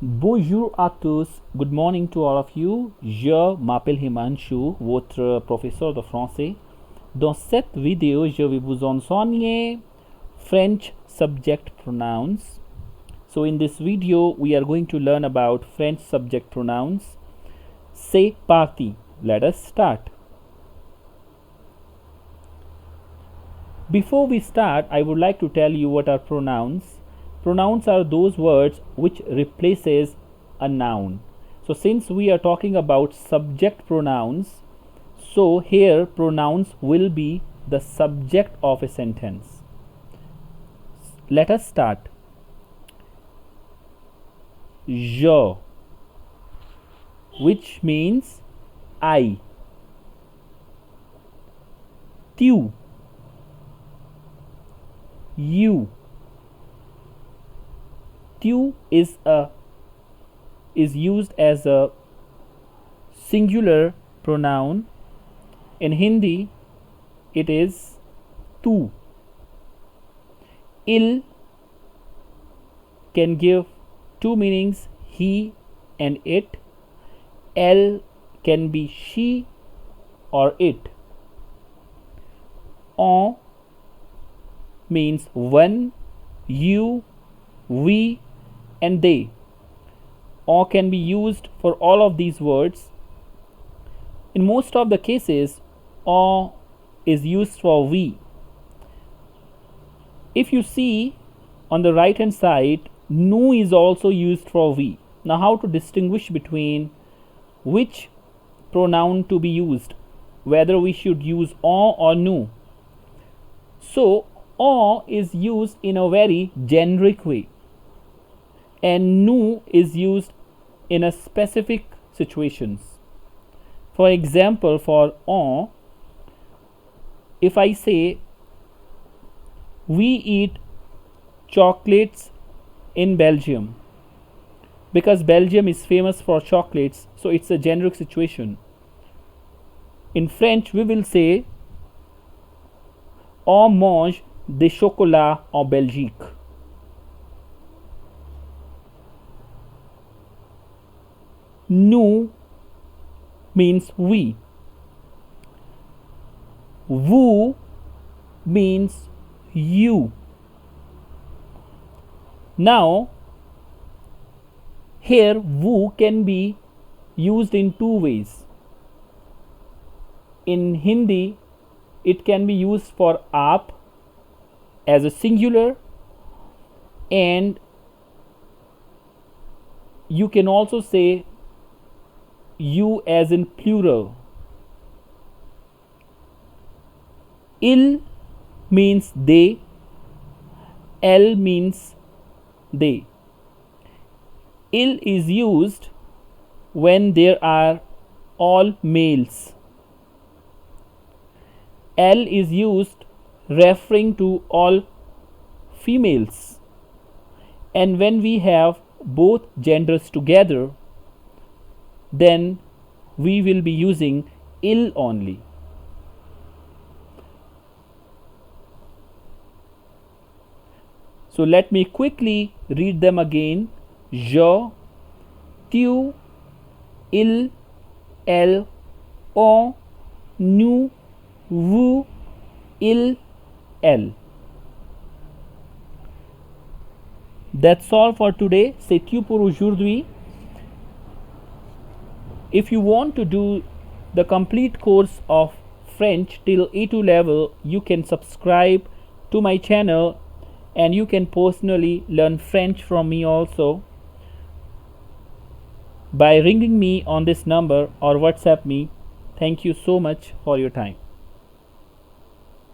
Bonjour à tous, good morning to all of you. Je m'appelle Himanshu, votre professeur de français. Dans cette vidéo, je vais vous enseigner French subject pronouns. So in this video, we are going to learn about French subject pronouns. C'est parti. Let us start. Before we start, I would like to tell you what are pronouns. Pronouns are those words which replaces a noun. So since we are talking about subject pronouns, so here pronouns will be the subject of a sentence. Let us start. Je, which means I. Tu, you. Tu is used as a singular pronoun. In Hindi, it is tu. Il can give two meanings, he and it. Elle can be she or it. On means one, you, we, and they. Or can be used for all of these words. In most of the cases, or is used for we. If you see on the right hand side, nous is also used for we. Now, how to distinguish between which pronoun to be used, whether we should use on or nous? So, on is used in a very generic way, and nous is used in a specific situations. For example, for on, if I say we eat chocolates in Belgium, because Belgium is famous for chocolates, so it's a generic situation. In French, we will say on mange des chocolats en Belgique. Nous means we. Vous means you. Now, here vous can be used in two ways. In Hindi, it can be used for aap as a singular, and you can also say you as in plural. Il means they, elle means they. Il is used when there are all males. Elle is used referring to all females. And when we have both genders together, then we will be using il only. So let me quickly read them again. Je, tu, il, elle, on, nous, vous, il, elle. That's all for today. C'est tout pour aujourd'hui. If you want to do the complete course of French till A2 level, you can subscribe to my channel, and you can personally learn French from me also by ringing me on this number or WhatsApp me. Thank you so much for your time.